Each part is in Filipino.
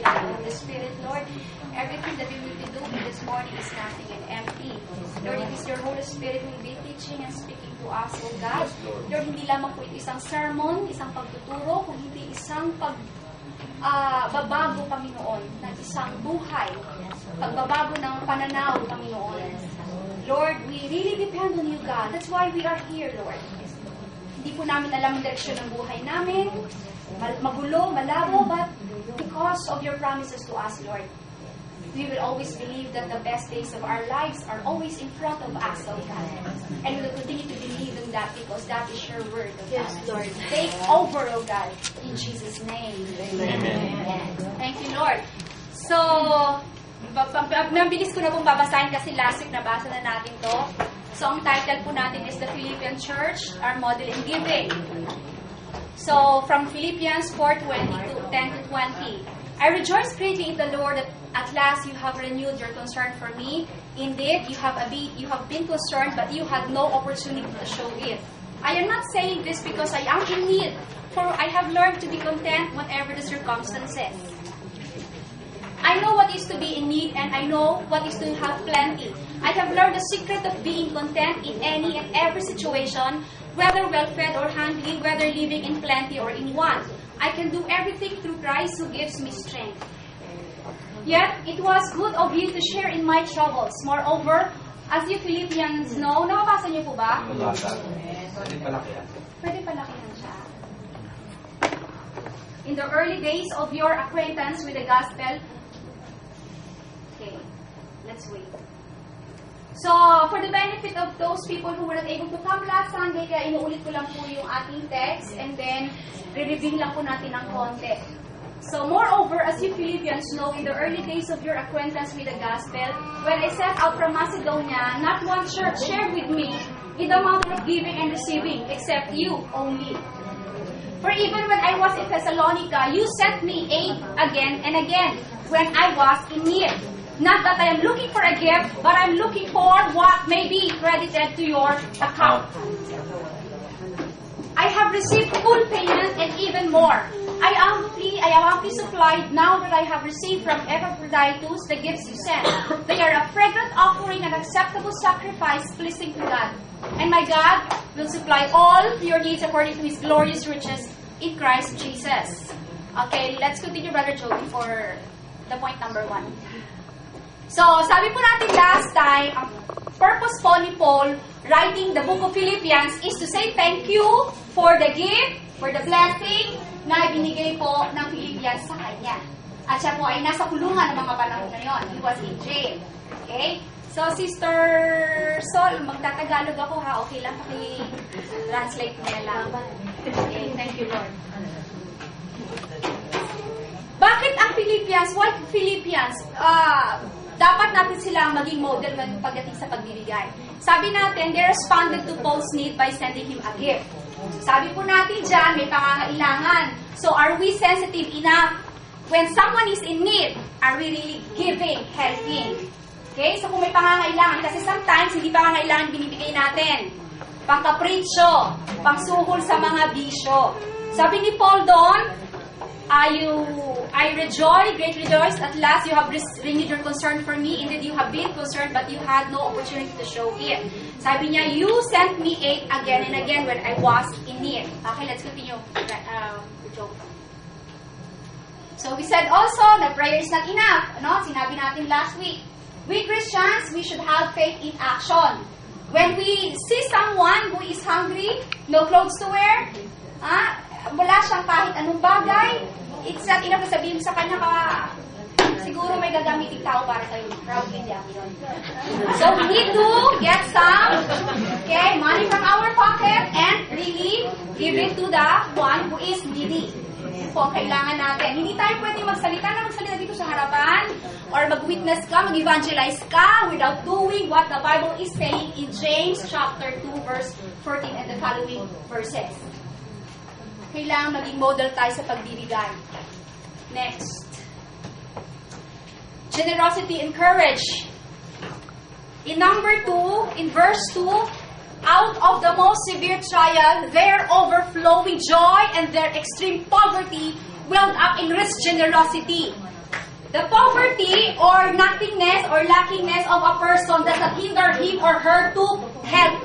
filling of the Spirit, Lord. Everything that we will be doing this morning is nothing and empty. Lord, it is your Holy Spirit who will be teaching and speaking to us, O God. Lord, hindi lamang po ito isang sermon, isang pagtuturo, kung hindi isang babago, Panginoon, ng isang buhay. Pagbabago ng pananaw, Panginoon. Lord, we really depend on you, God. That's why we are here, Lord. Hindi po namin alam ang direksyon ng buhay namin. Magulo, malabo, but because of your promises to us, Lord, we will always believe that the best days of our lives are always in front of us, oh God. And we will continue to believe in that because that is your word, oh God. Yes, Lord. Take over, oh God, in Jesus' name. Amen. Thank you, Lord. So, mabilis ko na pong babasahin kasi last week nabasa na natin to. So, ang title po natin is The Philippian Church, Our Model in Giving. So, from Philippians 4:10-20. I rejoice greatly in the Lord that at last you have renewed your concern for me. Indeed, you have been concerned, but you had no opportunity to show it. I am not saying this because I am in need, for I have learned to be content whatever the circumstances. I know what is to be in need, and I know what is to have plenty. I have learned the secret of being content in any and every situation, whether well-fed or hungry, whether living in plenty or in want. I can do everything through Christ who gives me strength. Yet, it was good of you to share in my troubles. Moreover, as you Philippians know, nakabasa niyo po ba? Pwede palakihan. Pwede palakihan siya. In the early days of your acquaintance with the gospel, okay, let's wait. So, for the benefit of those people who were not able to come last Sunday, kaya inuulit ko lang po yung ating text and then re-review lang po natin ng konti. So, moreover, as you Philippians know, in the early days of your acquaintance with the gospel, when I set out from Macedonia, not one church shared with me in the matter of giving and receiving, except you only. For even when I was in Thessalonica, you sent me aid again and again when I was in need. Not that I am looking for a gift, but I'm looking for what may be credited to your account. I have received full payment and even more. I am amply supplied now that I have received from Epaphroditus the gifts you sent. They are a fragrant offering and acceptable sacrifice pleasing to God. And my God will supply all your needs according to His glorious riches in Christ Jesus. Okay, let's continue, Brother Joey, for the point number 1. So, sabi po natin last time, ang purpose po ni Paul writing the book of Philippians is to say thank you for the gift, for the blessing na ibinigay po ng Philippians sa kanya. At siya po ay nasa kulungan ng mga panahon na yun. He was in jail. Okay? So, Sister Sol, magtatagalog ako ha. Okay lang, paki-translate niya lang. Okay, thank you, Lord. Bakit ang Philippians? Why Philippians? Dapat natin silang maging model pagdating sa pagbibigay. Sabi natin, they responded to Paul's need by sending him a gift. Sabi po natin dyan, may pangangailangan. So, are we sensitive enough? When someone is in need, are we really giving, helping? Okay? So, kung may pangangailangan, kasi sometimes, hindi pangangailangan binibigay natin. Pangkapritsyo, pangsuhol sa mga bisyo. Sabi ni Paul doon, I greatly rejoiced. At last you have renewed your concern for me. Indeed, you have been concerned, but you had no opportunity to show it. Sabi niya, you sent me aid again and again when I was in need. Okay, let's continue. So we said also that prayer is not enough. Ano? Sinabi natin last week. We Christians, we should have faith in action. When we see someone who is hungry, no clothes to wear, wala siyang kahit anong bagay, it's not enough na sabihin sa kanya siguro may gagamitin tao para sa'yo. Proud hindi ako yun. So we need to get some money from our pocket and really give it to the one who is needy. Po, kailangan natin. Hindi tayo pwede magsalita dito sa harapan or mag-witness ka, mag-evangelize ka without doing what the Bible is saying in James chapter 2 verse 14 and the following verses. Kailangan maging model tayo sa pagbibigay. Next. Generosity and courage. In number 2, in verse 2, out of the most severe trial, their overflowing joy and their extreme poverty welled up in rich generosity. The poverty or nothingness or lackingness of a person does not hinder him or her to help.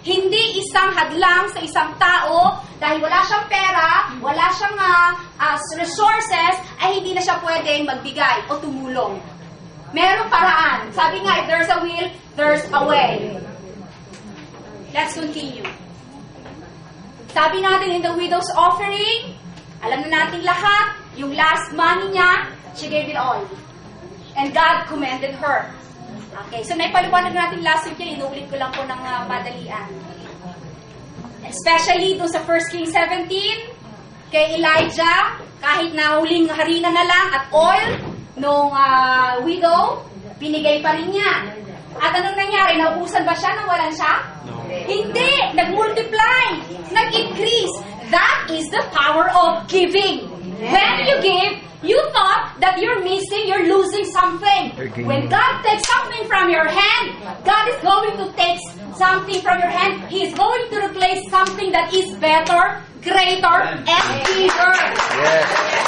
Hindi isang hadlang sa isang tao dahil wala siyang pera, wala siyang resources, ay hindi na siya pwedeng magbigay o tumulong. Merong paraan. Sabi nga, if there's a will, there's a way. Let's continue. Sabi natin in the widow's offering, alam na natin lahat, yung last money niya, she gave it all. And God commended her. Okay, so naipaliwanag natin last week yan, inuulit ko lang po ng madalian. Especially doon sa 1 Kings 17, kay Elijah, kahit na huling harina na lang at oil nung widow, binigay pa rin niya. At anong nangyari? Naubusan ba siya nang walan siya? No. Hindi! Nag-multiply! Nag-increase! That is the power of giving. When you give, you thought that you're missing, you're losing something. When God takes something from your hand, God is going to take something from your hand. He is going to replace something that is better, greater, and bigger. Yes.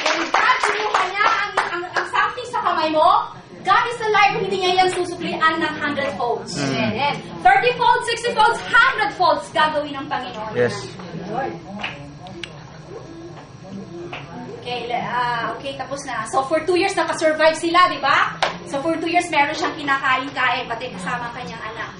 When God kinuha niya ang something sa kamay mo, God is alive, hindi niya yan susuklian ng 100-folds. 30-folds, 60-folds, 100-folds gagawin ng Panginoon. Yes. Okay, tapos na. So, for 2 years, nakasurvive sila, di ba? So, for 2 years, meron siyang kinakain-kain, pati kasama ang kanyang anak.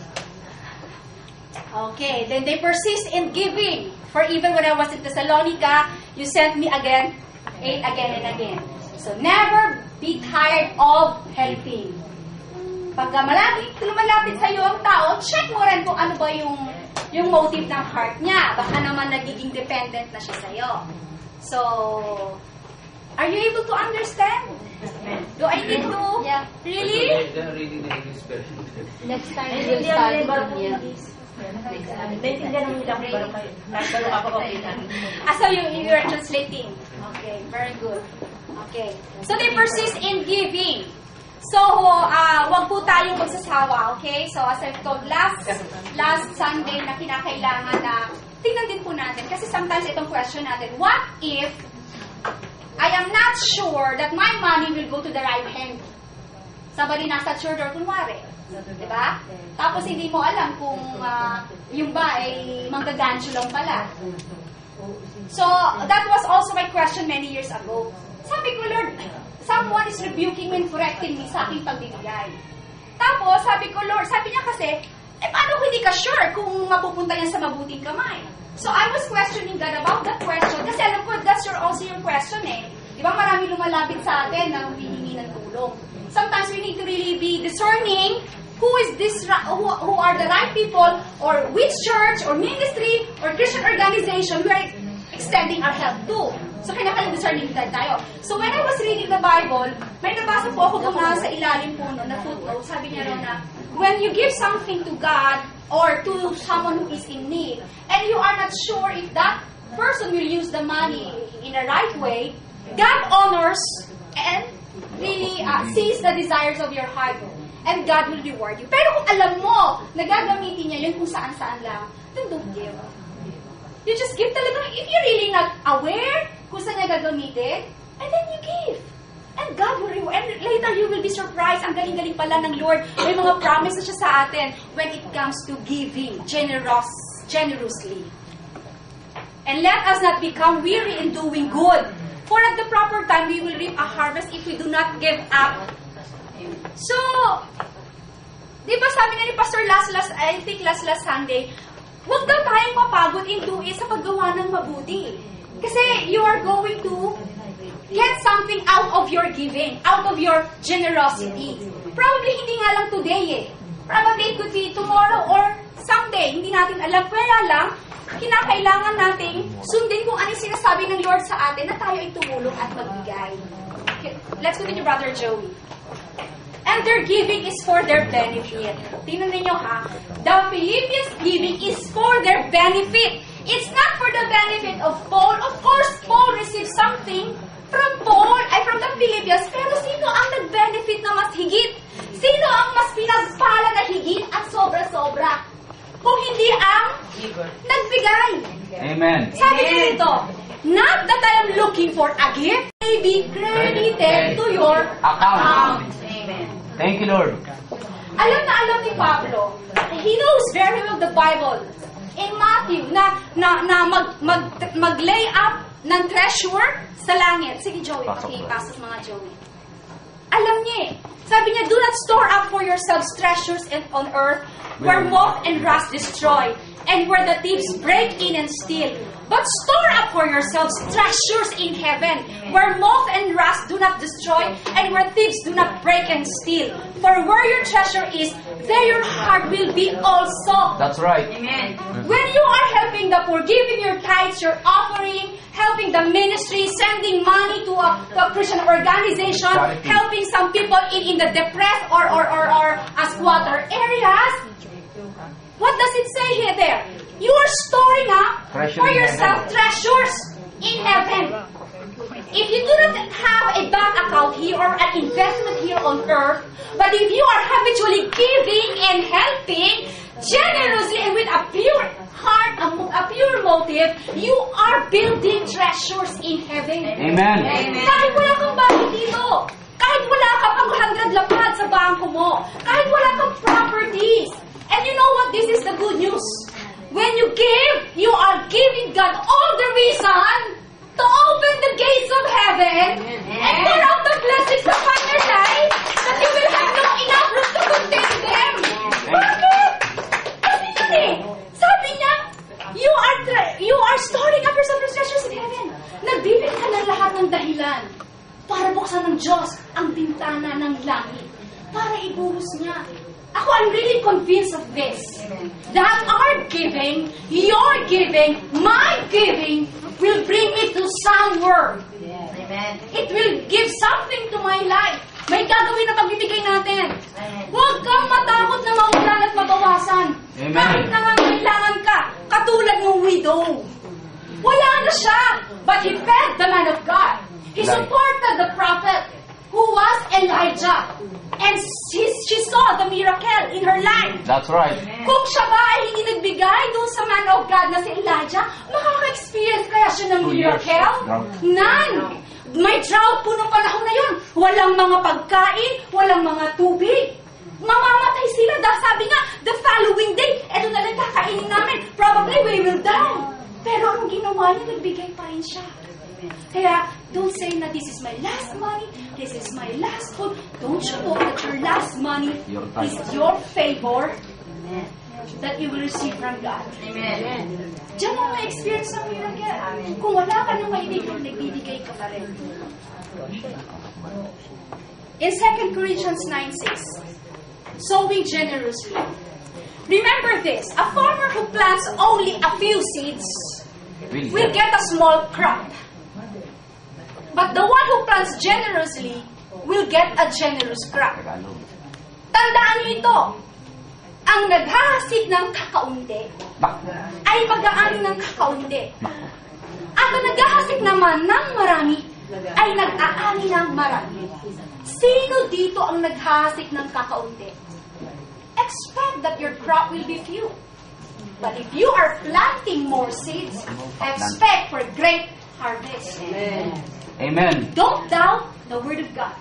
Okay, then they persist in giving. For even when I was in Thessalonica, you sent me again, ate again and again. So, never be tired of helping. Pagka lumalapit sa iyo ang tao, check mo rin kung ano ba yung motive ng heart niya. Baka naman nagiging dependent na siya sa iyo. So, are you able to understand? Do I need to? Yeah. Really? Next time we will study India. So you are translating. Okay, very good. Okay. So they persist in giving. So, wag po tayong magsasawa, okay? So, as I've told last Sunday na kinakailangan na tingnan din po natin. Kasi sometimes itong question natin, what if I am not sure that my money will go to the right hand? Somebody nasa church or kunwari. Diba? Tapos hindi mo alam kung yung ba ay manggagancho lang pala. So, that was also my question many years ago. Sabi ko, Lord, someone is rebuking me and correcting me sa aking pagbibigay. Tapos, sabi ko, Lord, sabi niya kasi, paano kung hindi ka sure kung mapupunta yan sa mabuting kamay? So, I was questioning God about that question. Kasi alam ko, that's also your question eh. Di ba marami lumalapit sa atin na humihingi ng tulong. Sometimes we need to really be discerning who are the right people, or which church, or ministry, or Christian organization we are extending our help to. So, kailangan discerning tayo. So, when I was reading the Bible, may nabasa po ako sa ilalim po na footnote. Sabi niya ron na, when you give something to God, or to someone who is in need, and you are not sure if that person will use the money in the right way, God honors and really sees the desires of your heart. And God will reward you. Pero kung alam mo na gagamitin niya yun kung saan-saan lang, then don't give. You just give talaga. If you're really not aware kung saan niya gagamitin, and then you give. And God will reward. And later you will be surprised. Ang galing-galing pala ng Lord. May mga promises siya sa atin when it comes to giving generously. And let us not become weary in doing good. For at the proper time, we will reap a harvest if we do not give up. So, di ba sabi nga ni Pastor last Sunday, huwag daw tayong mapagod sa paggawa ng mabuti. Kasi you are going to get something out of your giving, out of your generosity. Probably hindi nga lang today eh. Probably it could be tomorrow or someday. Hindi natin alam. Kaya lang, kinakailangan nating sundin kung ano sinasabi ng Lord sa atin na tayo ay tumulong at magbigay. Okay, let's continue, Brother Joey. And their giving is for their benefit. Tingnan ninyo ha. The Philippians giving is for their benefit. It's not for the benefit of Paul. Of course, Paul received something from the Philippians. Pero sino ang nag-benefit na mas higit? Sino ang mas pinagpala na higit at sobra-sobra? Kung hindi ang nagbigay. Amen. Sabi ko dito, not that I am looking for a gift. may be credited to your Account. account. Thank you, Lord. Alam na alam ni Pablo. He knows very well the Bible. In Matthew, mag-lay up ng treasure sa langit. Sige, Joey, pakipasok mga Joey. Alam niya eh. Sabi niya, do not store up for yourselves treasures on earth where moth and rust destroy and where the thieves break in and steal. But store up for yourselves treasures in heaven where moth and rust do not destroy and where thieves do not break and steal. For where your treasure is, there your heart will be also. That's right. Amen. When you are helping the poor, giving your tithes, your offering, helping the ministry, sending money to a Christian organization, Charity. helping some people in the depressed or squatter areas, what does it say here there? You are storing up Treasure for in yourself heaven. treasures in heaven. If you do not have a bank account here or an investment here on earth, but if you are habitually giving and helping generously and with a pure heart, a pure motive, you are building treasures in heaven. Amen. Kahit wala kang bahay dito, kahit wala kang 100 lapad sa bangko mo, kahit wala kang properties. And you know what? This is the good news. When you give, you are giving God all the reason to open the gates of heaven and pour out the blessings upon your life that you will have no enough room to contain them. Bakit? Kasi yun eh. Sabi niya, you are storing up yourself treasures in heaven. Nagbibigay ka ng lahat ng dahilan para buksan ng Diyos ang bintana ng langit para ibuhos niya. Ako, I'm really convinced of this. That our giving, your giving, my giving, will bring me to somewhere. Amen. It will give something to my life. May gagawin na pagbibigay natin. Huwag kang matakot na maulan at mabawasan. Amen. Kahit nangangailangan ka, katulad ng widow. Wala na siya. But he fed the man of God. He supported the prophet who was Elijah. And she saw the miracle in her life. That's right. Kung siya ba ay hindi nagbigay doon sa man of God na si Elijah, makaka-experience kaya siya ng 2 years. miracle? None. May drought po noong panahon na yun. Walang mga pagkain, walang mga tubig. Mamamatay sila dahil sabi nga, the following day, eto na lang kakainin namin. Probably we will die. Pero ang ginawa niya, nagbigay pa rin siya. Kaya, don't say na this is my last money, this is my last food. Don't you know that your last money is your favor that you will receive from God. Amen. Diyan mo ma-experience ang miracle. Kung wala ka nang maibigay, nagbibigay ka pa rin. In 2 Corinthians 9:6, sowing generously. Remember this, a farmer who plants only a few seeds will get a small crop. But the one who plants generously will get a generous crop. Tandaan niyo ito. Ang naghahasik ng kakaunti ay mag-aani ng kakaunti. At ang naghahasik naman ng marami ay nag-aani ng marami. Sino dito ang naghahasik ng kakaunti? Expect that your crop will be few. But if you are planting more seeds, expect for great harvest. Amen. Don't doubt the word of God.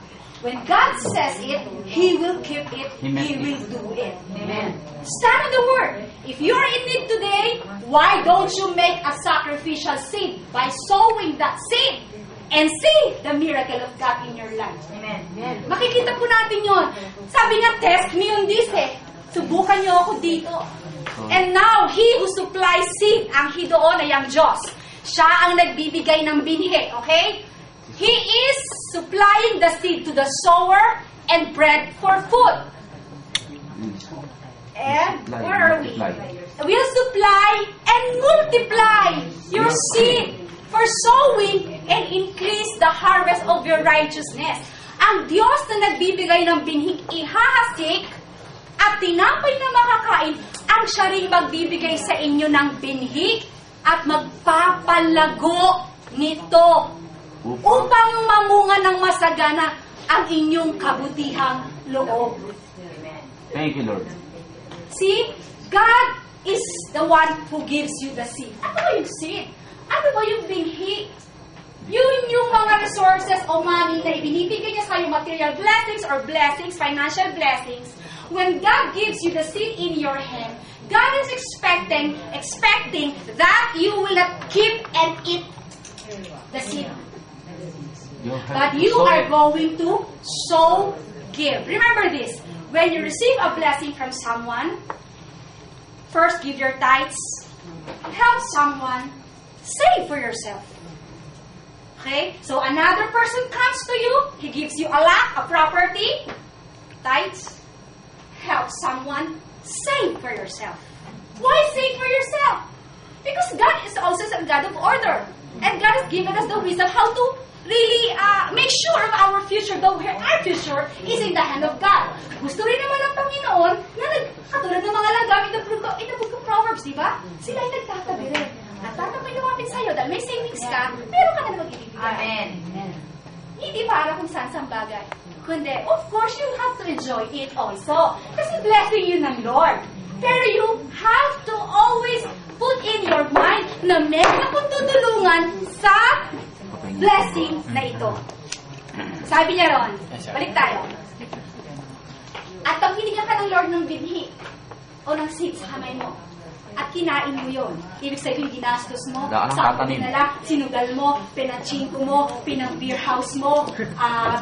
When God says it, He will keep it. He will do it. Amen. Stand on the word. If you're in need today, why don't you make a sacrificial seed by sowing that seed and see the miracle of God in your life? Amen. Makikita po natin yon. Sabi nga, test me on this eh. Subukan niyo ako dito. And now, He who supplies seed, ang He doon ay ang Diyos. Siya ang nagbibigay ng binhi, okay? He is supplying the seed to the sower and bread for food. And where are we? Will supply and multiply your seed for sowing and increase the harvest of your righteousness. Ang Diyos na nagbibigay ng binhing ihahasik at tinapay na makakain, ang siya rin magbibigay sa inyo ng binhi at magpapalago nito upang mamunga ng masagana ang inyong kabutihang loob. Thank you, Lord. See, God is the one who gives you the seed. Ano ba yung seed? Ano ba yung binhi? Yun yung mga resources o money na ibinibigay niya sa'yo, material blessings or blessings, financial blessings. When God gives you the seed in your hand, God is expecting that you will not keep and eat the seed. But you are going to sow, give. Remember this. When you receive a blessing from someone, first give your tithes, help someone, save for yourself. Okay? So another person comes to you, he gives you a lot of property, tithes, help someone, save for yourself. Why save for yourself? Because God is also a God of order. And God has given us the wisdom how to really make sure of our future, though our future is in the hand of God. Gusto rin naman ng Panginoon na katulad ng mga langgam in the book of Proverbs, di ba? Sila ay nagtatabi rin. At paano may lumapit sa'yo dahil may savings ka, meron ka na mag-ibigay. Amen. Hindi para kung saan bagay. Kundi, of course, you have to enjoy it also. Kasi blessing yun ng Lord. Pero you have to always put in your mind na meron akong tutulungan sa blessing na ito. Sabi niya ron, balik tayo. At pag binigyan ka ng Lord ng binhi o ng seed sa kamay mo, at kinain mo yun. Ibig sabihin, ginastos mo, sa pinala, sinugal mo, pinachingko mo, pinang-beer house mo,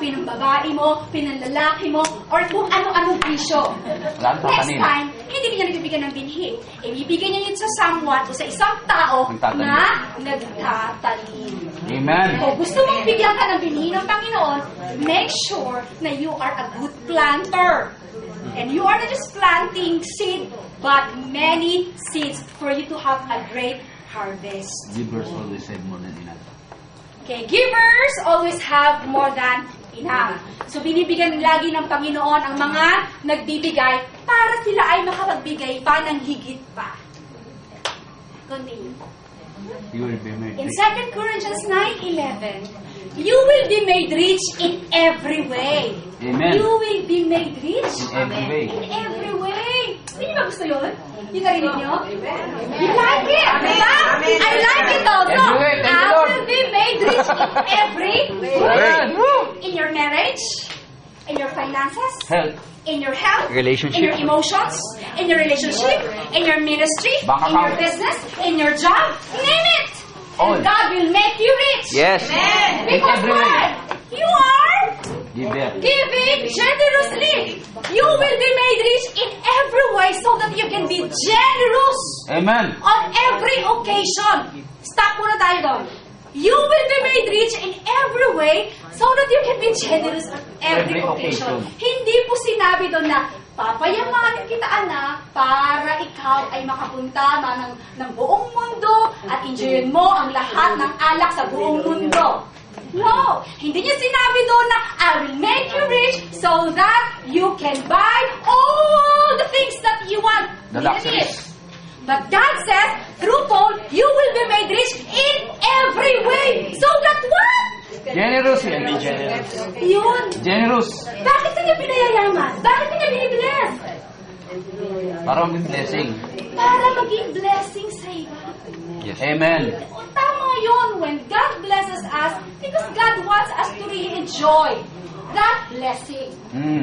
pinang-babae mo, pinang-lalaki mo, or kung ano-anong bisyo. Next time, hindi niya nagbibigyan ng binhi. Ibibigyan niya yun sa someone o sa isang tao na nagtatanim. Amen. Kung gusto mong bigyan ka ng binhi ng Panginoon, make sure na you are a good planter. And you are not just planting seed, but many seeds for you to have a great harvest. Givers always have more than enough. Okay, givers always have more than enough. So, binibigyan lagi ng Panginoon ang mga nagbibigay para sila ay makapagbigay pa ng higit pa. Continue. You will be made In rich. 2 Corinthians 9:11, you will be made rich in every way. Amen. You will be made rich In every way. in every way. Hindi ba gusto yun? Yung narinig nyo? You like it? Diba? I like it also. Every way, thank you, I Lord. will be made rich in every way. In your marriage, in your finances, Health. in your health, Relationship. in your emotions, in your relationship, in your ministry, Bank in your account. business, in your job, name it. All. And God will make you rich. Yes. Because In every way. why? You are Giver. giving generously. You will be made rich in every way so that you can be generous Amen. on every occasion. Stop muna tayo doon. You will be made rich in every way so that you can be generous on every Every occasion. occasion. Hindi po sinabi doon na papayamanin kita, anak, para ikaw ay makapunta ng buong mundo at enjoyin mo ang lahat ng alak sa buong mundo. No! Hindi niya sinabi doon na I will make you rich so that you can buy all the things that you want. The Hindi luxuries. it. But God says, through Paul, you will be made rich in every way. So that what? Generous. Yun. Generous. Bakit kanya pinayayaman? Bakit kanya binibless? Para maging blessing. Para maging blessing sa iba. Yes. Amen. Tama yun when God blesses us because God wants us to really enjoy that blessing.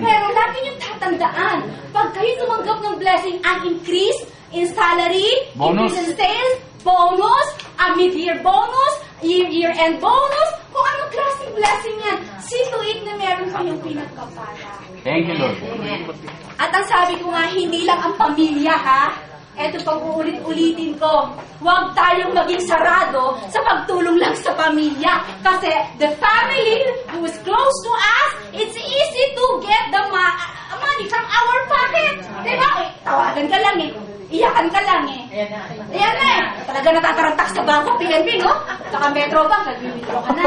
Pero lagi niyong tatandaan, pag kayo tumanggap ng blessing, ang increase in salary, Bonus. increase in sales, bonus, mid-year bonus, year-end bonus, kung anong klaseng blessing yan, see to it na meron kayong pinagkapala. Thank you, Lord. At ang sabi ko nga, hindi lang ang pamilya, ha? Eto pag uulit-ulitin ko, huwag tayong maging sarado sa pagtulong lang sa pamilya. Kasi the family who is close to us, it's easy to get the money from our pocket. Diba? Tawagan ka lang eh. Iyakan ka lang eh. Ayan na eh. Talaga natatarantak sa bangko, PNB, no? Saka Metro Bank, nag-withdraw ka na.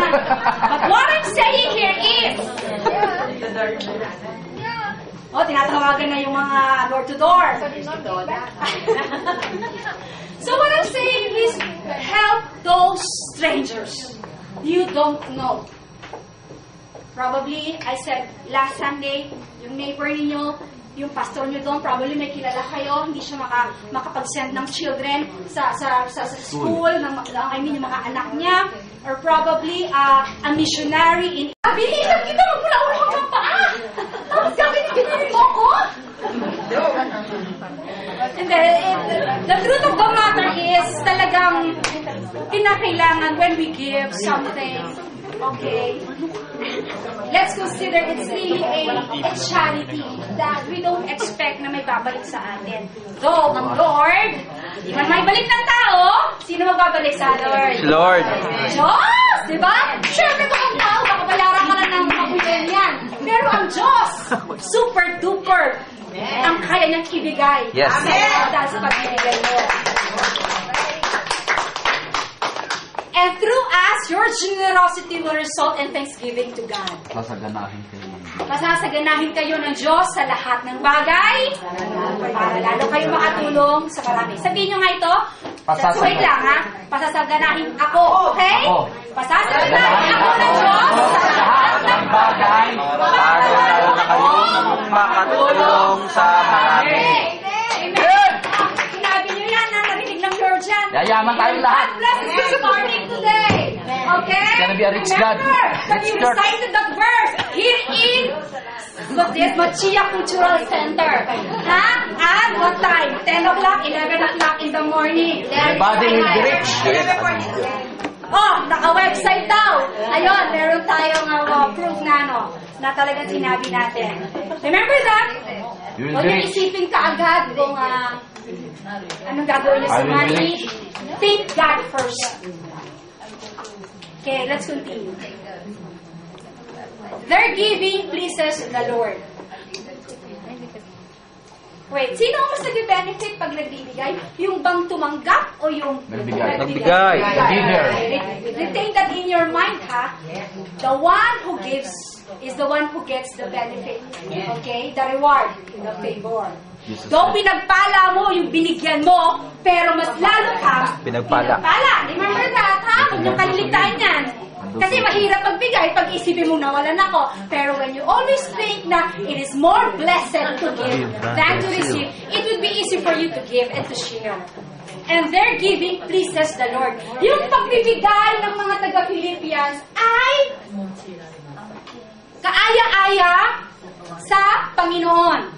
But what I'm saying here is, tinatawagan na yung mga door-to-door. So what I'm saying is, help those strangers you don't know. Probably, I said last Sunday, yung neighbor ninyo, yung pastor nyo doon, probably may kilala kayo, hindi siya makapag-send ng children sa school, yung mga anak niya. or probably a missionary in... Bilisan kita, magmula ulo hanggang paa! Tapos gagawin ginawa mo ko? And the truth of the matter is, talagang kinakailangan when we give something, okay, let's consider it's really a charity that we don't expect na may babalik sa atin. Though, ang Lord, di man may balik ng tao, sino magbabalik sa Lord? Lord. Diyos! Diba? Siyempre kung ang tao, baka bayaran ka lang ng kabuyan yan. Pero ang Diyos, super duper, ang kaya niyang ibigay. Yes. Dahil sa pagbibigay mo. And through us, your generosity will result in thanksgiving to God. Sasaganahin kayo. Masasaganahin kayo ng Diyos sa lahat ng bagay para lalo kayo makatulong sa marami. Sabihin nyo nga ito, wait lang ha, pasasaganahin ako, okay? Ako. Pasasaganahin ako ng Diyos sa lahat ng bagay Para lalo na kayo makatulong sa marami. Amen! Sinabi nyo yan, narinig ng Lord yan. Yayaman tayong lahat. God bless us this morning today. Okay? It's gonna be a rich God. Remember that Rich you God. recited that verse here in Machia Cultural Center. Ha? At what time? 10 o'clock, 11 o'clock in the morning. Everybody will be rich. Oh, naka-website daw. Ayun, meron tayong proof na talagang sinabi natin. Remember that? You will Huwag be yung rich. isipin kaagad kung anong gagawin niyo sa I will be money. rich. Think God first. Okay, let's continue. Their giving pleases the Lord. Wait, sino ang mas nag-benefit pag nagbibigay? Yung bang tumanggap o yung Nagbigay. Nagbigay. Giver. Retain that in your mind, ha? The one who gives is the one who gets the benefit. Okay? The reward, the favor. Though pinagpala mo yung binigyan mo, pero mas lalo kang Pinagpala. Remember that, ha? Huwag niyong kaliligtaan yan. Kasi mahirap magbigay pag isipin mo nawalan ako. Pero when you always think na it is more blessed to give than to receive, it would be easy for you to give and to share. And their giving pleases the Lord. Yung pagbibigay ng mga taga-Philippians ay kaaya-aya sa Panginoon.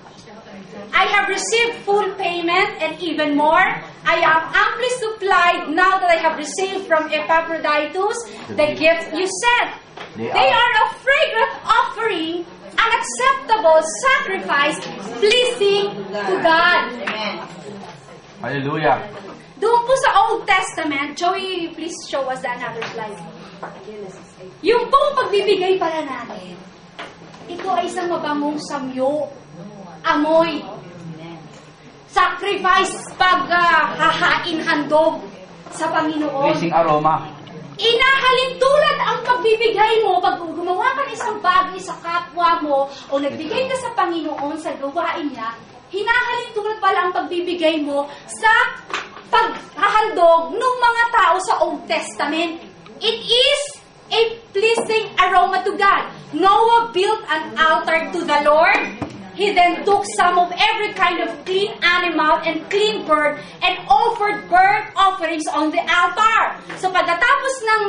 I have received full payment and even more. I am amply supplied now that I have received from Epaphroditus the gift you sent. They are a fragrant offering, an acceptable sacrifice, pleasing to God. Hallelujah. Doon po sa Old Testament, Joey, please show us another slide. Yung pong pagbibigay pala natin, ito ay isang mabangong samyo, amoy, sacrifice pag hahain handog sa Panginoon. Pleasing aroma. Inahalin tulad ang pagbibigay mo pag gumawa ka ng isang bagay sa kapwa mo o nagbigay ka sa Panginoon sa gawain niya, hinahalin tulad pala ang pagbibigay mo sa paghahandog ng mga tao sa Old Testament. It is a pleasing aroma to God. Noah built an altar to the Lord. He then took some of every kind of clean animal and clean bird and offered burnt offerings on the altar. So pagkatapos ng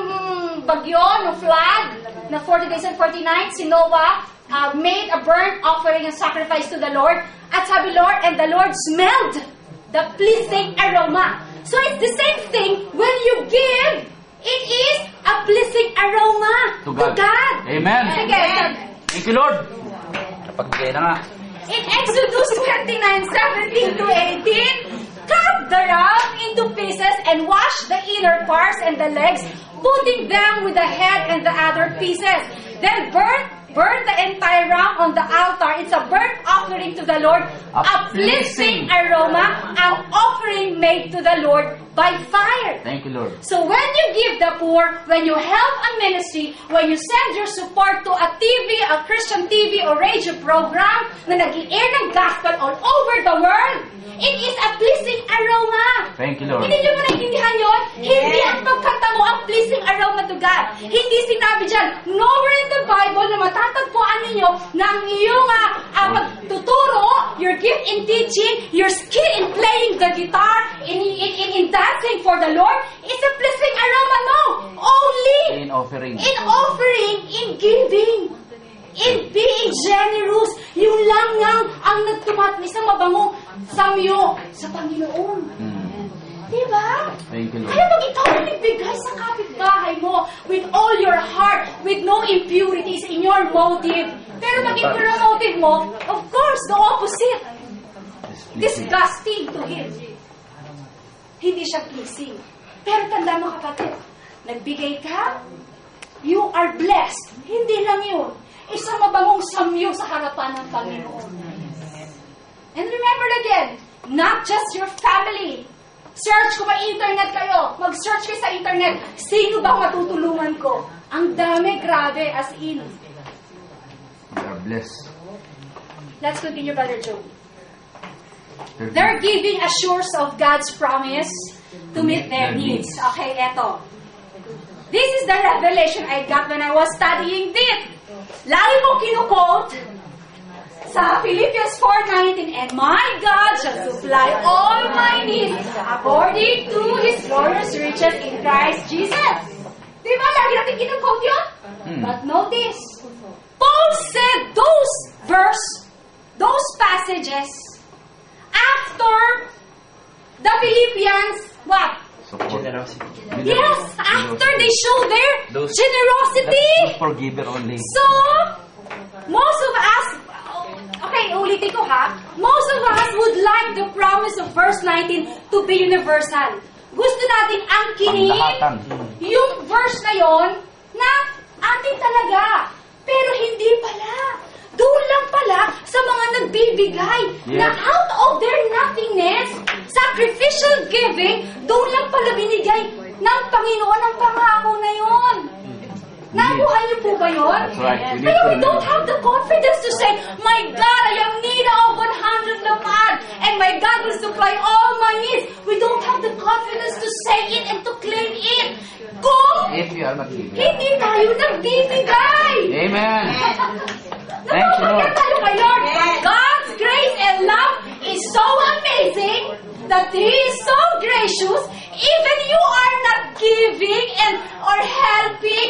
bagyo, ng flood, na 40 days and 40 nights, si Noah made a burnt offering and sacrifice to the Lord. At sabi Lord, and the Lord smelled the pleasing aroma. So it's the same thing when you give. It is a pleasing aroma To God. Amen. Sige, Thank you, Lord. Napagbigay na nga. in Exodus 29:17 to 18, cut the ram into pieces and wash the inner parts and the legs, putting them with the head and the other pieces. Then burn the entire ram on the altar. It's a burnt offering to the Lord, a pleasing aroma, an offering made to the Lord by fire. Thank you, Lord. So when you give the poor, when you help a ministry, when you send your support to a TV, a Christian TV or radio program na nag-i-air ng gospel all over the world, it is a pleasing aroma. Thank you, Lord. Hindi nyo mo naiintindihan yun? Hindi ang pagkanta mo ang pleasing aroma to God. Hindi sinabi dyan, nowhere in the Bible na matatagpuan tandaan ninyo na ang iyong pagtuturo, your gift in teaching, your skill in playing the guitar, in dancing for the Lord, is a pleasing aroma. No! Only In offering. in giving, in being generous. Yung lang ang nagtumat, isang mabangong samyo sa Panginoon. Diba? Thank you, Lord. Kaya pag ikaw ay nagbigay sa kapitbahay mo with all your heart, with no impurities in your motive, pero pag impure ang motive mo, of course, the opposite. Disgusting to Him. Hindi siya pleasing. Pero tanda mo kapatid, nagbigay ka, you are blessed. Hindi lang yun. Isang mabangong samyo sa harapan ng Panginoon. And remember again, not just your family. Search kung may internet kayo. Mag-search kayo sa internet. Sino bang matutulungan ko? Ang dami, grabe, as in. We are blessed. Let's continue, Brother Joe. Their giving assures of God's promise to meet their needs. Okay, eto. This is the revelation I got when I was studying this. Lagi kong kinuquote sa Philippians 4:19, and my God shall supply all my needs according to His glorious riches in Christ Jesus. Di ba? Lagi natin kinuquote yun? But notice, Paul said those passages after the Philippians, what? Yes, after they show their generosity. Forgiver only. So, most of us, okay, ulitin ko ha, most of us would like the promise of verse 19 to be universal. Gusto natin angkinin Panglahatan. yung verse na yon na atin talaga. Pero hindi pala. Doon lang pala sa mga nagbibigay na out of their nothingness, sacrificial giving, doon lang pala binigay ng Panginoon ang pangako na yon. Nakuha niyo po ba yun? That's right. Pero we don't have the confidence to say, my God, I am need of 100 laman, and my God will supply all my needs. We don't have the confidence to say it and to claim it. Kung If you are not giving. hindi tayo nagbibigay. Amen. Thank you, Lord. Tayo kay Lord. God's grace and love is so amazing that He is so gracious. Even you are not giving and or helping,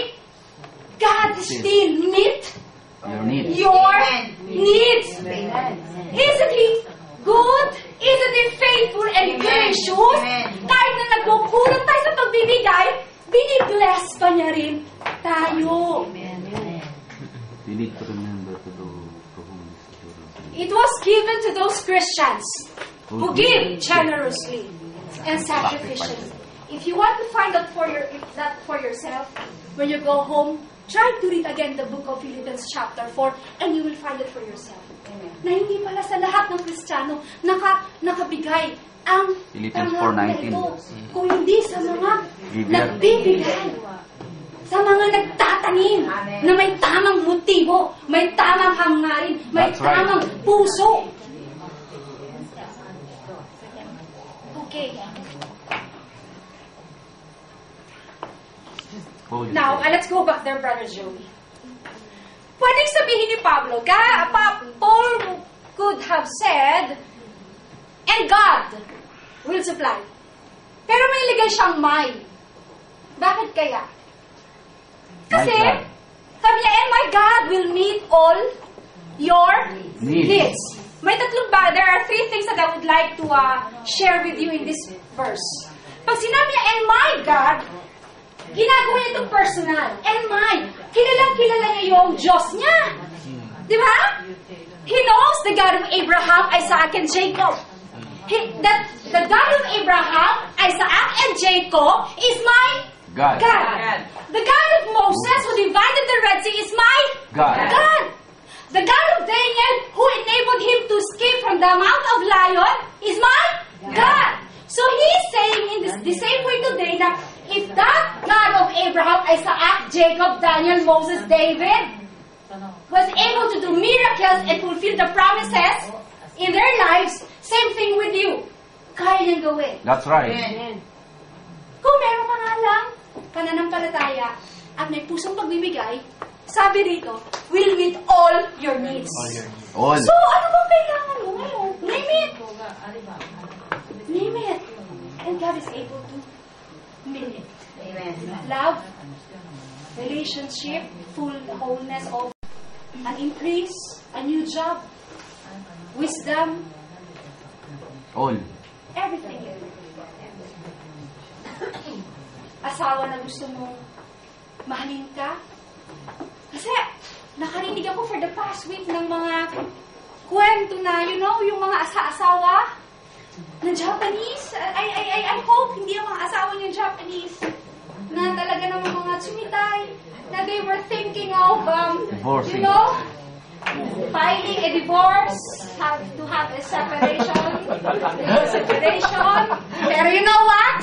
God still meet Your needs. your needs. Isn't He good? Isn't He faithful and gracious? Kahit na nagkukulang tayo sa pagbibigay, binibless pa niya rin tayo. We need to remember to do to whom It was given to those Christians who give generously and sacrificially. If you want to find out that for yourself, when you go home, try to read again the book of Philippians chapter 4 and you will find it for yourself. Na hindi pala sa lahat ng Kristiyano nakabigay ang Philippians pangako na 4:19. ito. Kung hindi sa mga Giver. nagbibigay, sa mga nagtatanim na may tamang motibo, may tamang hangarin, may That's right. tamang puso. Okay. Holy Now, Spirit. let's go back there, Brother Joey. Pwedeng sabihin ni Pablo, Paul could have said, and God will supply. Pero may ligay siyang may. Bakit kaya? Kasi, My God. sabi niya, and my God will meet all your Needs. needs. There are three things that I would like to share with you in this verse. Pag sinabi niya, and my God, ginagawa niya itong personal. And my, kilalang-kilala niya yung Diyos niya. Di ba? He knows the God of Abraham, Isaac, and Jacob. The God of Abraham, Isaac, and Jacob is my God. The God of Moses, who divided the Red Sea, is my God. The God of Daniel, who enabled him to escape from the mouth of lion, is my God. So he's saying in the same way today that if that God of Abraham, Isaac, Jacob, Daniel, Moses, David was able to do miracles and fulfill the promises in their lives, same thing with you. Kaya niyang gawin. That's right. Kung meron ka nga lang pananampalataya at may pusong pagbibigay, Sabi rito, will meet all your needs. All. So, ano bang kailangan mo ngayon? Name it. Name it. And God is able to meet it. Amen. Love, relationship, full wholeness of an increase, a new job, wisdom, All. everything. Asawa na gusto mong mahalin ka. Kasi, nakarinig ako for the past week ng mga kwento na, yung mga asawa ng Japanese. I hope hindi yung mga asawa ng Japanese na talaga ng mga tsumitay na they were thinking of, Divorcing. filing a divorce, to have a separation. Pero you know what?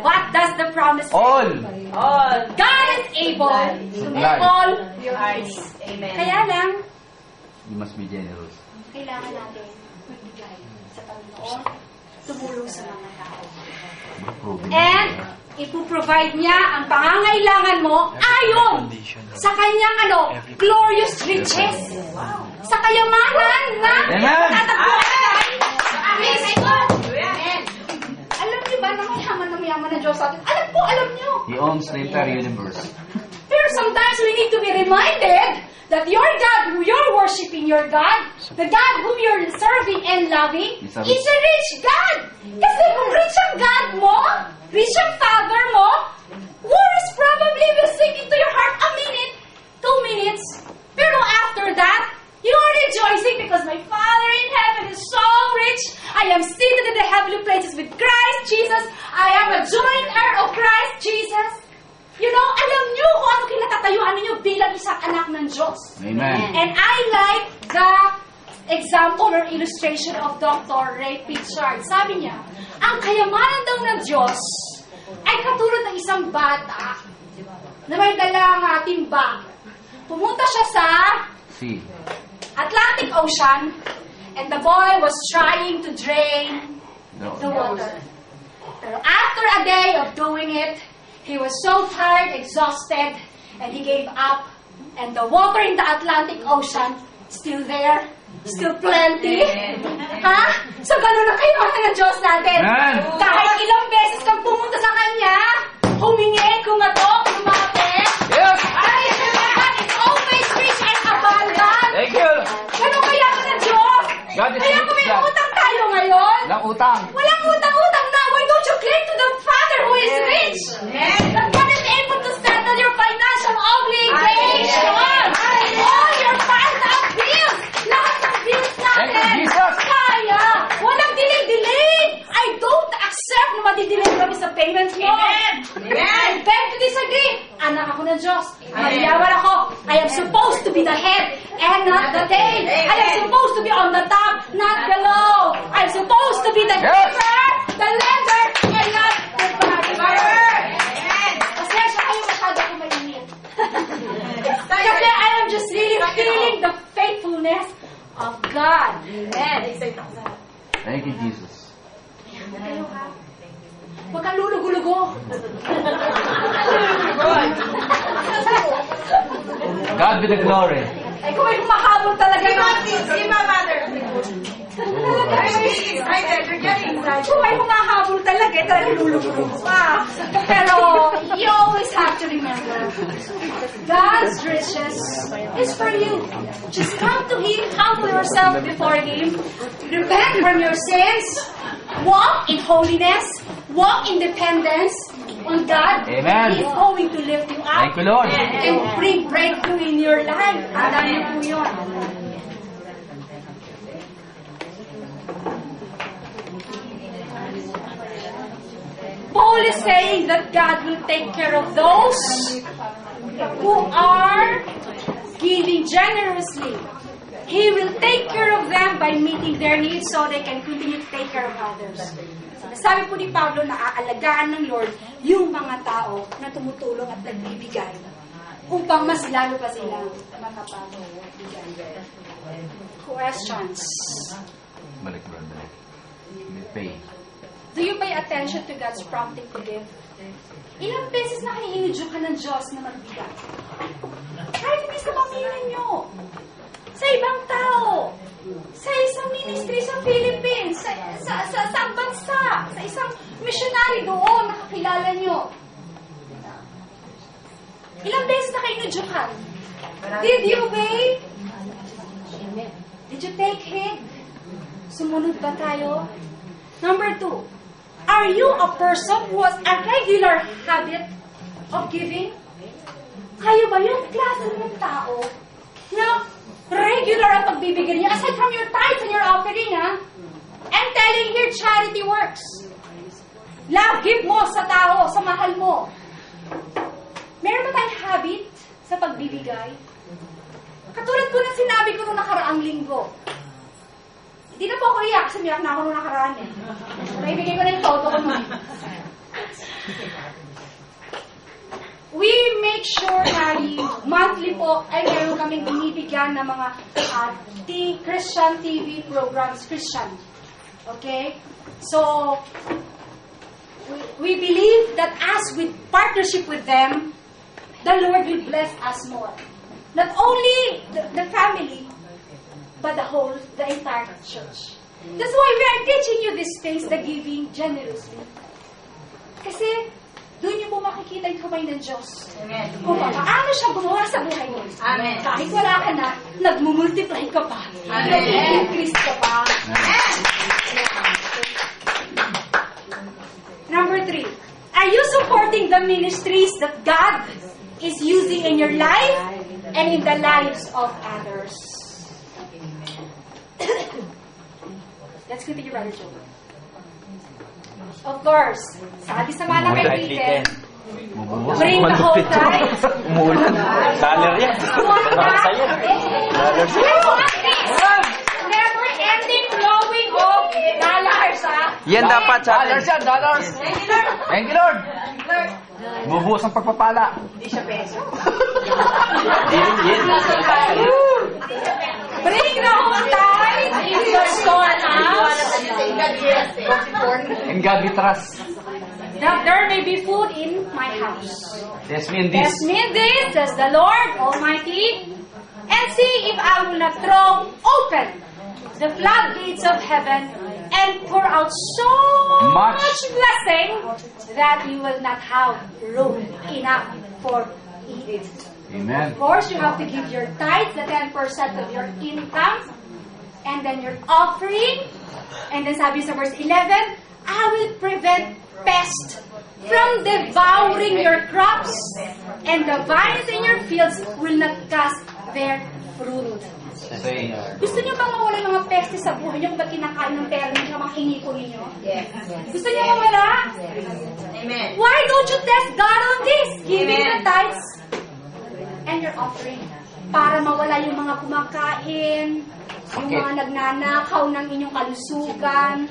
What does the promise say? All. God is able to meet all your needs. Amen. Kaya lang, You must be generous. kailangan natin magbigay sa Panginoon, tumulong sa mga tao. Proving. And, ipoprovide niya ang pangangailangan mo ayon sa kanyang glorious riches. Sa kayamanan na Amen. tatagpuan sa Amen. Alam niyo ba na mayaman ng Diyos sa atin? Alam niyo. He owns the entire universe. Pero sometimes we need to be reminded that your God, who you're worshiping, your God, the God whom you're serving and loving, Is is a rich God. Kasi kung rich ang God mo, rich ang Father mo, worries probably will sink into your heart a minute, 2 minutes. Pero after that, you are rejoicing because my Father in heaven is so rich. I am seated in the heavenly places with Christ Jesus. I am a joint heir of Christ Jesus. Alam niyo kung ano kinatatayuan ninyo bilang isang anak ng Diyos. Amen. And I like the example or illustration of Dr. Ray Pitchard. Sabi niya, ang kayamanan daw ng Diyos ay katulad ng isang bata na may dalang timbang. Pumunta siya sa See. Atlantic Ocean and the boy was trying to drain the water. Pero after a day of doing it, he was so tired, exhausted, and he gave up. And the water in the Atlantic Ocean, still there, still plenty. Ha? So, ganun na kayamanan ng Diyos natin. Amen. Kahit ilang beses kang pumunta sa Kanya, humingi, kumatok, lumapit, Yes. ay, God is always rich and abundant. Thank you. Ganun kayaman ng Diyos. God is Kaya rich, kung may God. utang tayo ngayon, Walang utang. walang utang-utang na. Why don't you cling to the Father who is rich? That God is able to settle your financial obligation. All your piled up bills. Lahat ng bills Thank you, natin. Jesus. Kaya. Walang delay-delay. I don't accept na madidelay kami sa payments mo. I beg to disagree. Anak ako ng Diyos. Magyaman ako. I am supposed to be the head and not the tail. I am supposed to be on the top, not below. I'm supposed to be the giver, the lender, and not the borrower. Pasensya kayo masyado kung mainit. Kasi I am just really feeling the faithfulness of God. Amen. Thank you, Jesus. Kayo ha? Huwag kang lulugo-lugo. God be the glory. Ay, kung may humahabol talaga. Kung may humahabol talaga, talaga lulugo-lugo pa. Pero, you always have to remember, God's riches is for you. Just come to Him, humble yourself before Him, repent from your sins, walk in holiness, walk in dependence on God. Amen. He's going to lift you up. Thank you, Lord. And bring breakthrough in your life. Alam niyo po yun. Paul is saying that God will take care of those who are giving generously. He will take care of them by meeting their needs so they can continue to take care of others. Sabi po ni Pablo na aalagaan ng Lord yung mga tao na tumutulong at nagbibigay upang mas lalo pa sila makapagbigay. Questions? Balik, brother. Pay. Do you pay attention to God's prompting to give? Ilang beses na kiniinudyo ka ng Diyos na magbigay? Kahit hindi sa pamilya nyo. Sa ibang tao. Sa isang ministry sa Philippines. Sa bansa. Sa isang missionary doon, nakakilala nyo. Ilang beses na kayo nadyukan? Did you obey? Did you take heed? Sumunod ba tayo? Number 2, are you a person who has a regular habit of giving? Kayo ba yung klase ng tao na regular ang pagbibigay niya? Aside from your tithes and your offering, I'm telling you, charity works. Love, give mo sa tao, sa mahal mo. Meron ba tayong habit sa pagbibigay? Katulad ko na sinabi ko nung nakaraang linggo. Hindi na po ako iyak kasi miyak na ako nung nakaraan eh. Naibigay ko na yung toto ko nun. We make sure na monthly po ay meron kaming binibigyan ng mga Christian TV programs, Christian. Okay? So, we believe that as we partnership with them, the Lord will bless us more. Not only the family, but the entire church. That's why we are teaching you these things, the giving generously. Kasi, doon yung po makikita yung kamay ng Diyos. Amen. Kung paano siya gumawa sa buhay mo. Amen. Kahit wala ka na, nagmumultiply ka pa. Amen. Nag-increase ka pa. Number 3, are you supporting the ministries that God is using in your life and in the lives of others? Let's continue, Brother Joe. Of course, sabi sa mga kaibigan, bring the whole tithe. Umuulan. Dollar yan. Never ending flowing of dollars, Yan dapat sa atin. Dollars yan, dollars! Thank you, Lord! Bubuhos ang pagpapala. Bring the whole tithe in your storehouse, And God we trust. that there may be food in my house. Yes, me and this. Bless me this, says the Lord Almighty, and see if I will not throw open the floodgates of heaven and pour out so Much. much blessing that you will not have room enough for it. Amen. Of course, you have to give your tithes, the 10% of your income, and then your offering. And then sabi sa verse 11, I will prevent pests from devouring your crops, and the vines in your fields will not cast their fruit. Say, Gusto niyo bang mawala yung mga peste sa buhay niyo kung ba't kinakain ng pera niyo sa mga hinipon ninyo? Yes. Gusto niyo mawala? Amen. Why don't you test God on this? Giving the Amen. tithes and your offering. Para mawala yung mga kumakain, yung mga nagnanakaw ng inyong kalusugan,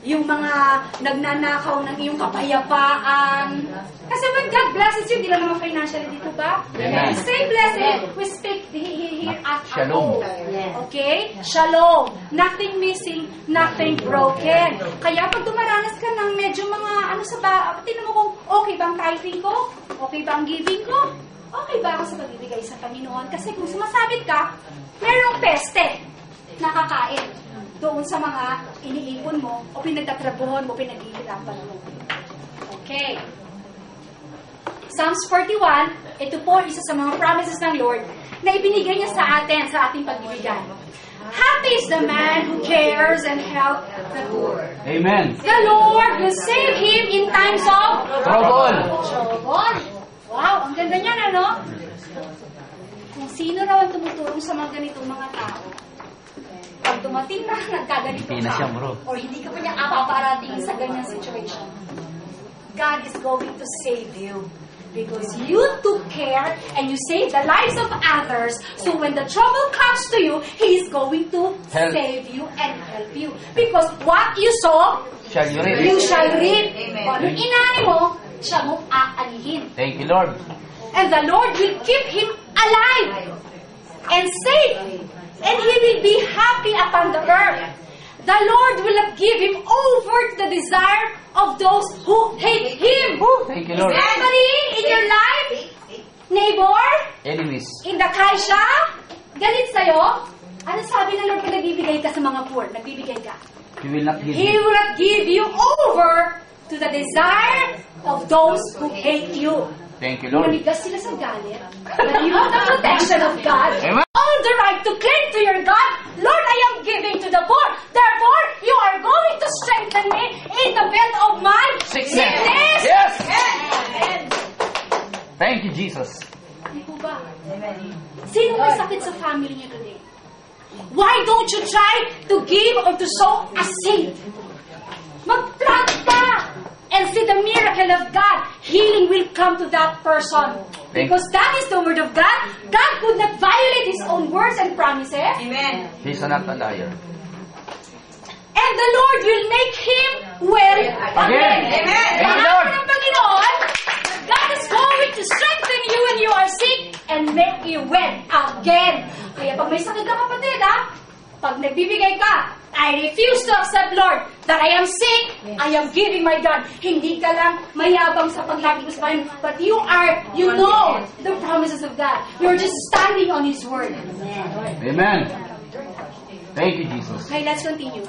yung mga nagnanakaw ng iyong kapayapaan. Kasi when God blesses you, di lang naman financially dito ba? Amen. Say blessing, we speak here at Shalom. Okay? Shalom. Nothing missing, nothing broken. Kaya pag dumaranas ka ng medyo mga tinan mo kung okay ba ang tithing ko? Okay ba ang giving ko? Okay ba ako sa pagbibigay sa Panginoon? Kasi kung sumasabit ka, merong peste nakakain doon sa mga iniipon mo o pinagtatrabuhon mo, pinaghihirapan mo. Okay. Psalms 41, ito po isa sa mga promises ng Lord na ibinigay niya sa atin, sa ating pagbibigay. Happy is the man who cares and helps the poor. Amen. The Lord will save him in times of Trouble. trouble. Wow, ang ganda niyan, ano? Kung sino raw ang tumutulong sa mga ganitong mga tao, pag dumating na nagkaganito Hindi na siya, bro. or hindi ka pa niya apaparating sa ganyang situation, God is going to save you. Because you took care and you saved the lives of others. So when the trouble comes to you, He is going to Help. save you and help you. Because what you sow, Shall you read you it? shall reap. Amen. Kung anong inani mo, siya mo aanihin. Thank you, Lord. And the Lord will keep him alive and safe. And he will be happy upon the earth. The Lord will not give him over to the desire of those who hate him. Thank you, Lord. Somebody in your life Neighbor? Enemies. Indakay siya? Galit sa'yo? Ano sabi ng Lord pag nagbibigay ka sa mga poor? Nagbibigay ka? He will not give He you. will not give you over to the desire of those who hate you. Thank you, Lord. Namigas sila sa galit. But you have the protection of God. Amen. All the right to cling to your God. Lord, I am giving to the poor. Therefore, you are going to strengthen me in the bed of my sickness. Yes. Amen. Thank you, Jesus. Hindi po ba? Sino may sakit sa family niyo today? Why don't you try to give or to sow a seed? Mag-plant ka! And see the miracle of God. Healing will come to that person. Because that is the word of God. God could not violate His own words and promises. Amen. He's not a liar. And the Lord will make him well again. Amen. Ang Lord. ng Panginoon, God is going to strengthen you when you are sick and make you well again. Kaya pag may sakit ka kapatid, pag nagbibigay ka, I refuse to accept, Lord, that I am sick, I am giving my God. Hindi ka lang mayabang sa paglagi ko sa Panginoon, but you know the promises of God. You're just standing on His word. Amen. Thank you, Jesus. Okay, let's continue.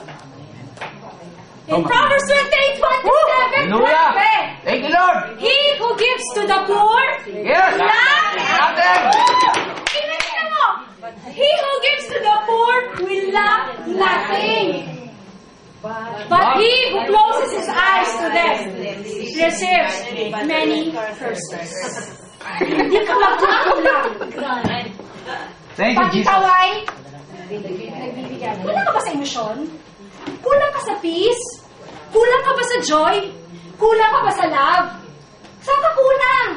In Proverbs 28:27, Hallelujah. Thank you, Lord. He who gives to the poor, Yes. Nothing. Tingnan mo, he who gives to the poor will lack nothing. But he who closes his eyes to them receives many curses. Hindi ka magkukulang. Thank you, Jesus. Pagkitaway, nagbibigay. Kulang ka ba sa emosyon? Kulang ka sa peace? Kulang ka ba sa joy? Kulang ka ba sa love? Saan ka kulang?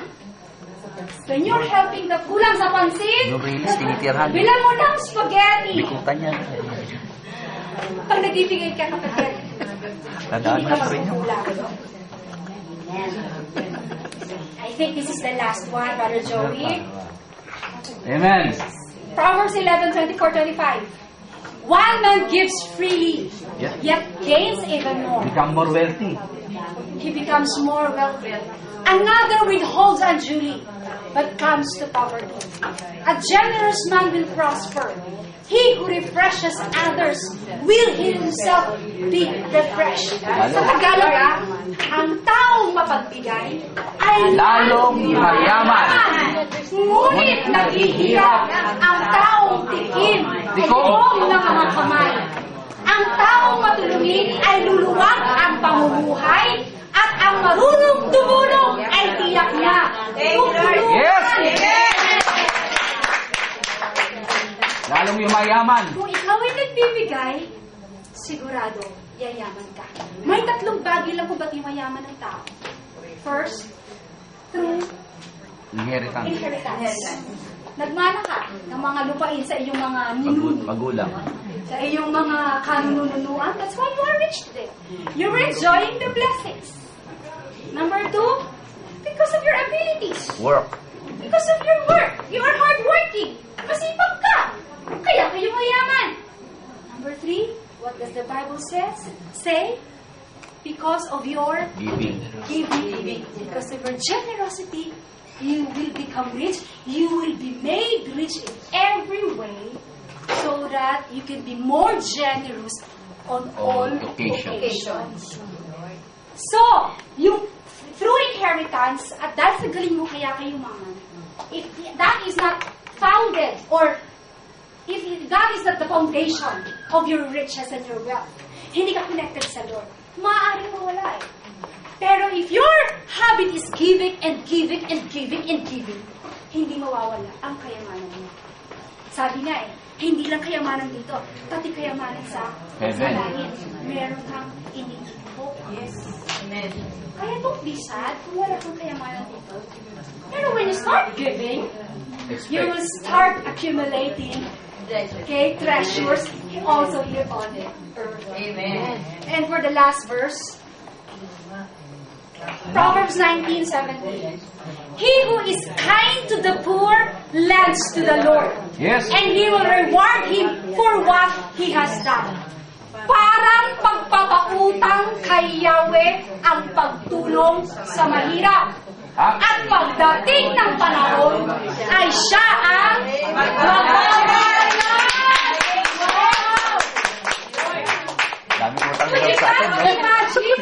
When you're helping the kulang sa pansin, Yung release, tinitirhan. bilang mo ng spaghetti. Bikutan niya. Pag nagbibigay ka kapatid, Tandaan hindi mo ka na rin yung... magkukulang. I think this is the last one, Brother Joey. Amen. Proverbs 11:24-25. One man gives freely, Yeah. yet gains even more. Become more wealthy. He becomes more wealthy. Another withholds unduly, but comes to poverty. A generous man will prosper. He who refreshes others will himself be refreshed. Sa Tagalog, ang taong mapagbigay ay Lalong mayaman. Ngunit naghihirap ang taong tikim ng mga kamay. Ang taong matulungin ay luluwag ang pamumuhay at ang marunong tumulong ay tiyak na tutulungan. Yes. Lalong yung mayaman. Kung ikaw ay nagbibigay, sigurado, yayaman ka. May tatlong bagay lang kung ba't yung mayaman ng tao. First, through Inheritance. inheritance. Nagmana ka ng mga lupain sa iyong mga ninuno. Magulang. Sa iyong mga kanununuan. That's why you are rich today. You're enjoying the blessings. Number two, because of your abilities. Work. Because of your work. You are hardworking. Masipag ka. Kaya kayo mayaman. Number three, what does the Bible say? Because of your Giving. giving. Because of your generosity, you will become rich. You will be made rich in every way so that you can be more generous on all occasions. So, yung through inheritance, at dahil sa galing mo kaya kayo maman, if that is not founded or if that is not the foundation of your riches and your wealth, hindi ka connected sa Lord, maaaring mawala eh. Pero if your habit is giving and giving and giving and giving, hindi mawawala ang kayamanan mo. Sabi nga hindi lang kayamanan dito, pati kayamanan sa langit. Meron kang iniipo. Yes. Amen. Kaya don't be sad kung wala kang kayamanan dito. Pero when you start giving, you will start accumulating treasures also here on the earth. Amen. And for the last verse, Proverbs 19:17. He who is kind to the poor lends to the Lord. Yes. And He will reward him for what he has done. Parang pagpapautang kay Yahweh ang pagtulong sa mahirap. At pagdating ng panahon, ay siya ang magbabayad. Dami mo tang Could you sa atin. just imagine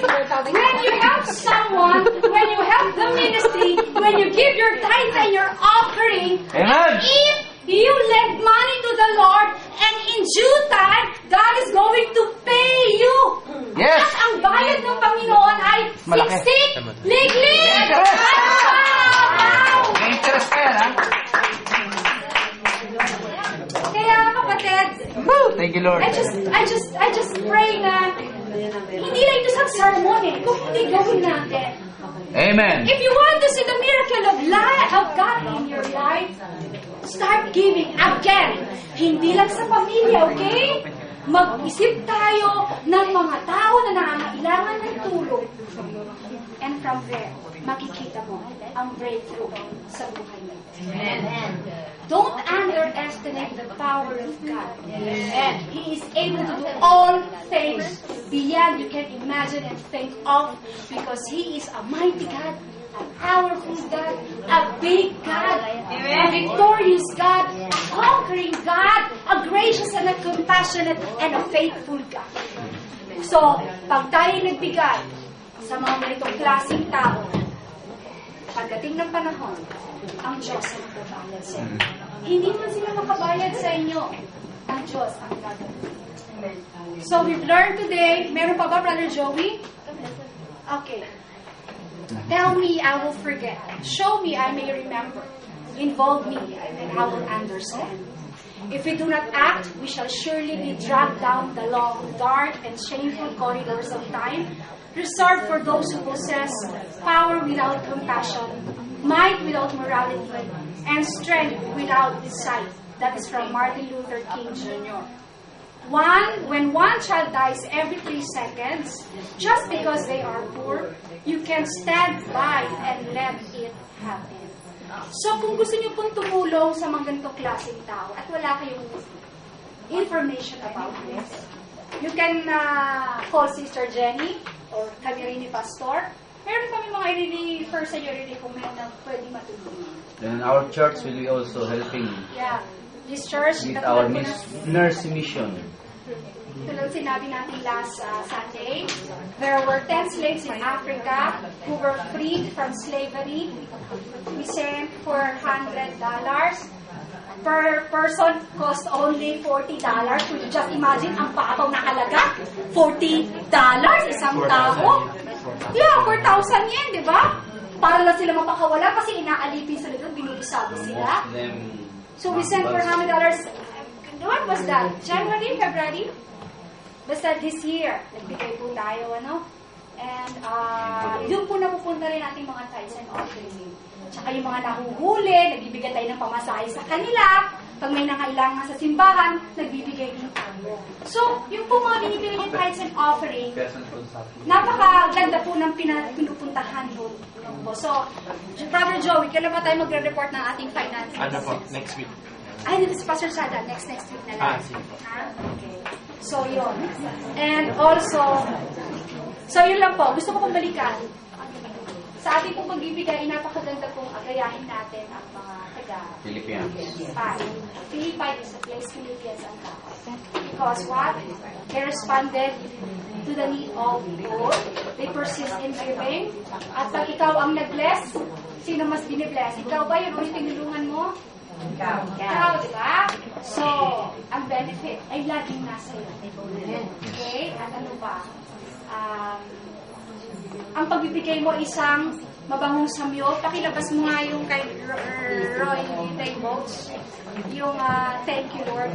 when you help someone, when you help the ministry, when you give your tithes and your offering, Amen. if you lend money to the Lord, and in due time, God is going to pay you. Yes. At ang bayad ng Panginoon ay Malaki. siksik, liglig, Interest. wow! May interest pa yan, ha? Kaya kapatid, Thank you, Lord. I just pray na hindi lang ito sa sermon kung hindi gawin natin. Amen. If you want to see the miracle of God in your life, start giving again. Hindi lang sa pamilya, okay? Mag-isip tayo ng mga tao na nangangailangan ng tulong. And from there, makikita mo ang breakthrough sa buhay mo. Don't underestimate the power of God. And He is able to do all things beyond you can imagine and think of, because He is a mighty God, a powerful God, a big God, a victorious God, a conquering God, a gracious and a compassionate and a faithful God. So, pag tayo nagbigay sa mga ganitong klaseng tao, pagdating ng panahon, ang Diyos ang magbabayad sa inyo. Hindi man sila makabayad sa inyo, ang Diyos ang gagawin. So, we've learned today, meron pa ba, Brother Joey? Okay. Tell me, I will forget. Show me, I may remember. Involve me, and I will understand. If we do not act, we shall surely be dragged down the long, dark, and shameful corridors of time, reserved for those who possess power without compassion, might without morality, and strength without sight. That is from Martin Luther King Jr. When one child dies every 3 seconds, just because they are poor, you can stand by and let it happen. So, kung gusto niyo pong tumulong sa mga ganitong klaseng tao at wala kayong information about this, you can call Sister Jenny or kami rin ni Pastor. Meron kami mga i-refer sa iyo, i-recommend na pwede matulungan. And our church will be also helping Yeah. This church, with katulad our po na- nurse mission. Tulad sinabi natin last Sunday, there were 10 slaves in Africa who were freed from slavery. We sent $400. Per person cost only $40. Could you just imagine ang papaw na halaga? $40 isang tao? Yeah, 4,000 yen, di ba? Para lang sila mapakawala kasi inaalipin sa lugar, binubusabi sila. Most of them, So we sent $400. When was that? January, February? Basta this year, nagbigay po tayo, ano? And yun po napupunta rin ating mga tithes and offering. Tsaka yung mga nahuhuli, nagbibigay tayo ng pamasahe sa kanila. Pag may nangailangan sa simbahan, nagbibigay din tayo. So, yung po mga binibigay yung tithes and offering, napakaganda po ng pinupuntahan doon. So, Brother Joey, kailan ba tayo magre-report ng ating finances? Ano po? Next week. Ay, dito si Pastor Sada, next week na lang. Sige. Ha? Okay. So, yun. And also, so yun lang po, gusto ko pong balikan. Sa ating pong pagbibigay, napakaganda pong agayahin natin ang mga taga Philippines. Philippi is a place Philippians ang kapat. Because what? They responded to the need of people. They persist in giving. At pag ikaw ang nag-bless, sino mas binibless? Ikaw ba yung tinulungan mo? Ikaw, di ba? So, ang benefit ay laging nasa iyo. Okay? At ano ba? Ang pagbibigay mo isang mabangong samyo. Pakilabas mo nga yung kay Roy Daybox. Yung thank you, Lord.